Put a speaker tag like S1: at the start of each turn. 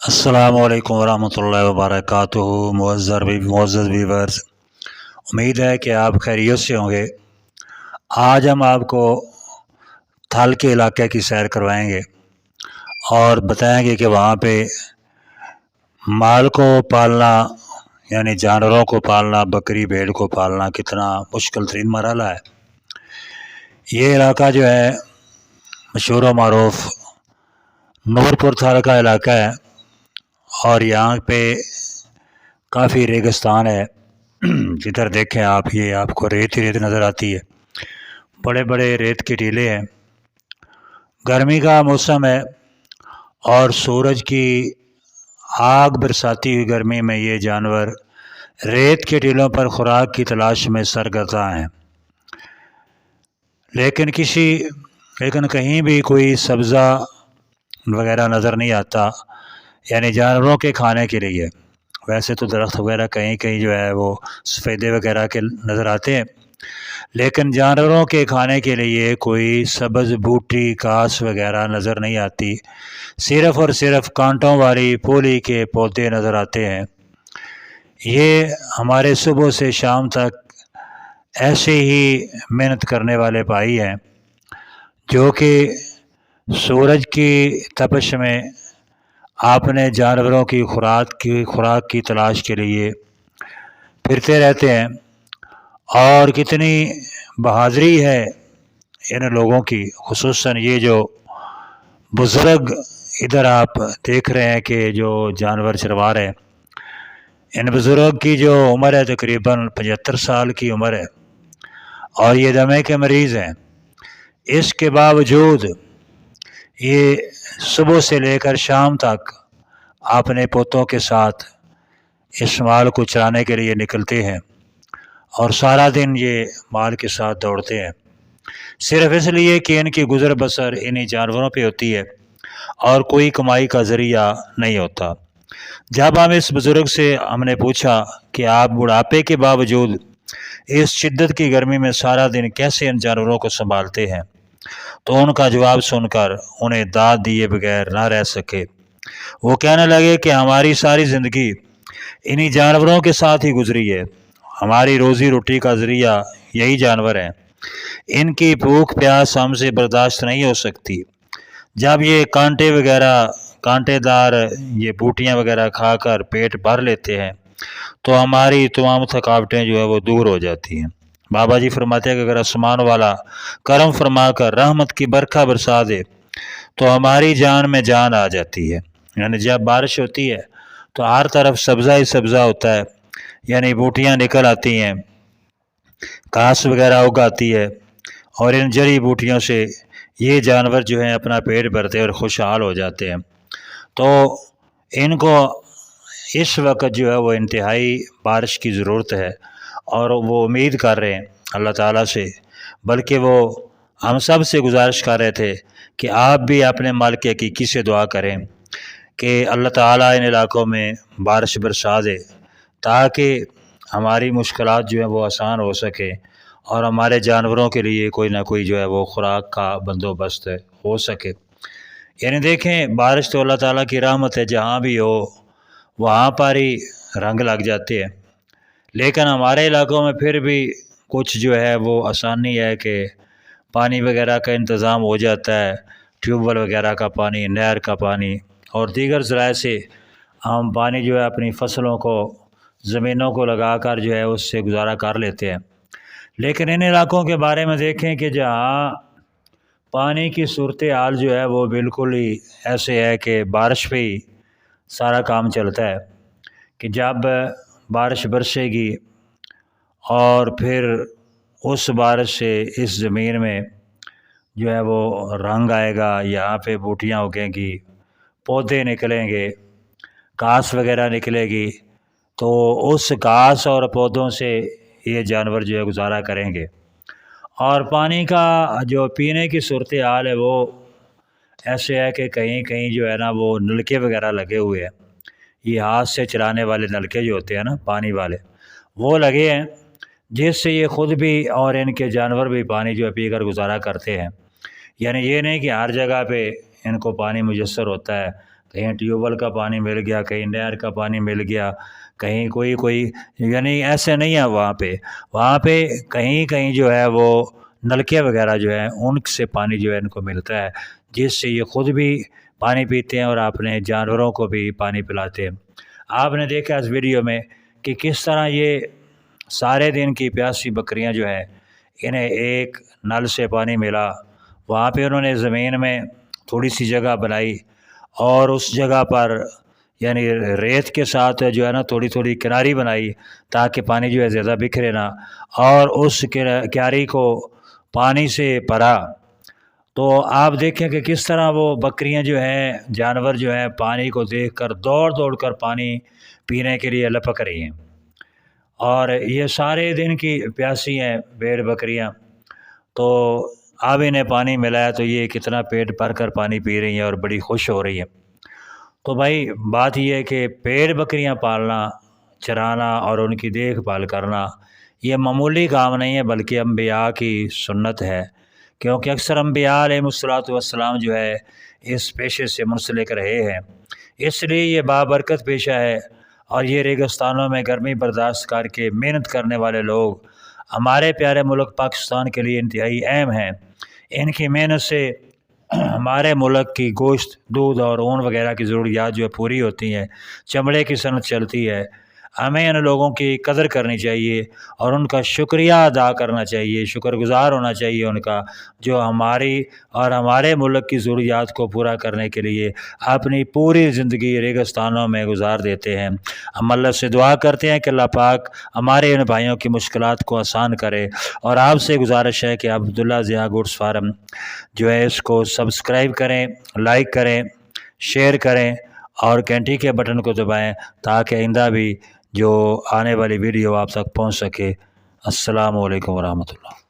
S1: अस्सलामु अलैकुम वरहमतुल्लाहि वबरकातुहू। मुअज़्ज़ज़ व्यूअर्स, उम्मीद है कि आप खैरियत से होंगे। आज हम आपको थल के इलाके की सैर करवाएंगे और बताएंगे कि वहाँ पे माल को पालना यानी जानवरों को पालना, बकरी भेड़ को पालना कितना मुश्किल तरीन मरहला है। ये इलाका जो है मशहूर व मारूफ नूरपुर थल का इलाका है और यहाँ पे काफ़ी रेगिस्तान है। जिधर देखें आप, ये आपको रेत ही रेत नज़र आती है, बड़े बड़े रेत के टीले हैं। गर्मी का मौसम है और सूरज की आग बरसाती हुई गर्मी में ये जानवर रेत के टीलों पर खुराक की तलाश में सरगर्दा हैं, लेकिन कहीं भी कोई सब्ज़ा वगैरह नज़र नहीं आता, यानी जानवरों के खाने के लिए। वैसे तो दरख्त वगैरह कहीं कहीं जो है वो सफ़ेदे वगैरह के नज़र आते हैं, लेकिन जानवरों के खाने के लिए कोई सब्ज़ बूटी घास वगैरह नज़र नहीं आती। सिर्फ़ और सिर्फ कांटों वाली पोली के पौधे नज़र आते हैं। ये हमारे सुबह से शाम तक ऐसे ही मेहनत करने वाले भाई हैं जो कि सूरज की तपश में अपने जानवरों की खुराक की तलाश के लिए फिरते रहते हैं। और कितनी बहादुरी है इन लोगों की, खुसूसन ये जो बुज़ुर्ग इधर आप देख रहे हैं कि जो जानवर चरवा रहे हैं, इन बुज़ुर्ग की जो उम्र है तकरीबन 75 साल की उम्र है और ये दमे के मरीज़ हैं। इसके बावजूद ये सुबह से लेकर शाम तक अपने पोतों के साथ इस माल को चराने के लिए निकलते हैं और सारा दिन ये माल के साथ दौड़ते हैं, सिर्फ़ इसलिए कि इनकी गुज़र बसर इन्हीं जानवरों पे होती है और कोई कमाई का ज़रिया नहीं होता। जब हम इस बुज़ुर्ग से हमने पूछा कि आप बुढ़ापे के बावजूद इस शिद्दत की गर्मी में सारा दिन कैसे इन जानवरों को संभालते हैं, तो उनका जवाब सुनकर उन्हें दाद दिए बगैर ना रह सके। वो कहने लगे कि हमारी सारी ज़िंदगी इन्हीं जानवरों के साथ ही गुजरी है। हमारी रोज़ी रोटी का ज़रिया यही जानवर हैं। इनकी भूख प्यास हमसे बर्दाश्त नहीं हो सकती। जब ये कांटेदार ये बूटियाँ वगैरह खाकर पेट भर लेते हैं तो हमारी तमाम थकावटें जो है वो दूर हो जाती हैं। बाबा जी फरमाते हैं कि अगर आसमान वाला करम फरमा कर रहमत की बरखा बरसा दे तो हमारी जान में जान आ जाती है। यानी जब बारिश होती है तो हर तरफ सब्ज़ा ही सब्ज़ा होता है, यानी बूटियाँ निकल आती हैं, घास वगैरह उग आती है और इन जड़ी बूटियों से ये जानवर जो हैं अपना पेट भरते और खुशहाल हो जाते हैं। तो इनको इस वक्त जो है वो इंतहाई बारिश की ज़रूरत है और वो उम्मीद कर रहे हैं अल्लाह ताला से, बल्कि वो हम सब से गुजारिश कर रहे थे कि आप भी अपने मालिक हकीकी से दुआ करें कि अल्लाह ताला इन इलाकों में बारिश बरसा दे ताकि हमारी मुश्किलात जो है वो आसान हो सके और हमारे जानवरों के लिए कोई ना कोई जो है वो खुराक का बंदोबस्त हो सके। यानी देखें, बारिश तो अल्लाह ताला की रहमत है, जहाँ भी हो वहाँ पर ही रंग लग जाते हैं। लेकिन हमारे इलाकों में फिर भी कुछ जो है वो आसानी है कि पानी वगैरह का इंतज़ाम हो जाता है, ट्यूबवेल वगैरह का पानी, नहर का पानी और दीगर ज़राए से हम पानी जो है अपनी फसलों को, ज़मीनों को लगा कर जो है उससे गुजारा कर लेते हैं। लेकिन इन इलाकों के बारे में देखें कि जहाँ पानी की सूरत हाल जो है वो बिल्कुल ही ऐसे है कि बारिश पे ही सारा काम चलता है कि जब बारिश बरसेगी और फिर उस बारिश से इस ज़मीन में जो है वो रंग आएगा, यहाँ पे बूटियाँ उगेंगी, पौधे निकलेंगे, घास वगैरह निकलेगी, तो उस घास और पौधों से ये जानवर जो है गुजारा करेंगे। और पानी का जो पीने की सूरत हाल है वो ऐसे है कि कहीं कहीं जो है ना वो नलके वगैरह लगे हुए हैं, ये हाथ से चलाने वाले नलके जो होते हैं ना पानी वाले, वो लगे हैं, जिससे ये ख़ुद भी और इनके जानवर भी पानी जो है पी कर गुजारा करते हैं। यानी ये नहीं कि हर जगह पे इनको पानी मुयस्सर होता है کہیں ٹیوب ویل کا پانی مل گیا، کہیں نہر کا پانی مل گیا، کہیں کوئی یعنی ایسے نہیں ہے وہاں پہ کہیں کہیں جو ہے وہ نلکے وغیرہ جو ہیں ان سے پانی جو ہے ان کو ملتا ہے، جس سے یہ خود بھی پانی پیتے ہیں اور اپنے جانوروں کو بھی پانی پلاتے ہیں۔ آپ نے دیکھا اس ویڈیو میں کہ کس طرح یہ سارے دن کی پیاسی بکریاں جو ہیں انہیں ایک نل سے پانی ملا، وہاں پہ انہوں نے زمین میں تھوڑی سی جگہ بنائی اور اس جگہ پر یعنی ریت کے ساتھ جو ہے نا تھوڑی تھوڑی کناری بنائی تاکہ پانی جو ہے زیادہ بکھرے نہ، اور اس کیاری کو پانی سے بھرا۔ تو آپ دیکھیں کہ کس طرح وہ بکریاں جو ہیں، جانور جو ہیں، پانی کو دیکھ کر دوڑ دوڑ کر پانی پینے کے لیے لپک رہی ہیں، اور یہ سارے دن کی پیاسی ہیں بھیڑ بکریاں، تو اب انہیں پانی ملا ہے تو یہ کتنا پیٹ بھر کر پانی پی رہی ہیں اور بڑی خوش ہو رہی ہیں۔ تو بھائی بات یہ ہے کہ بھیڑ بکریاں پالنا، چرانا اور ان کی دیکھ بھال کرنا یہ معمولی کام نہیں ہے بلکہ انبیاء کی سنت ہے، کیونکہ اکثر انبیاء علیہ الصلوۃ والسلام جو ہے اس پیشے سے منسلک رہے ہیں، اس لیے یہ بابرکت پیشہ ہے، اور یہ ریگستانوں میں گرمی برداشت کر کے محنت کرنے والے لوگ ہمارے پیارے ملک پاکستان کے لیے انتہائی اہم ہیں۔ ان کی محنت سے ہمارے ملک کی گوشت، دودھ اور اون وغیرہ کی ضروریات جو ہے پوری ہوتی ہیں، چمڑے کی صنعت چلتی ہے۔ ہمیں ان لوگوں کی قدر کرنی چاہیے اور ان کا شکریہ ادا کرنا چاہیے، شکر گزار ہونا چاہیے ان کا، جو ہماری اور ہمارے ملک کی ضروریات کو پورا کرنے کے لیے اپنی پوری زندگی ریگستانوں میں گزار دیتے ہیں۔ ہم اللہ سے دعا کرتے ہیں کہ اللہ پاک ہمارے ان بھائیوں کی مشکلات کو آسان کرے، اور آپ سے گزارش ہے کہ آپ عبداللہ ضیاء گوڈس فارم جو ہے اس کو سبسکرائب کریں، لائک کریں، شیئر کریں اور گھنٹی کے بٹن کو دبائیں تاکہ آئندہ بھی جو آنے والی ویڈیو آپ تک پہنچ سکے۔ السلام علیکم ورحمۃ اللہ۔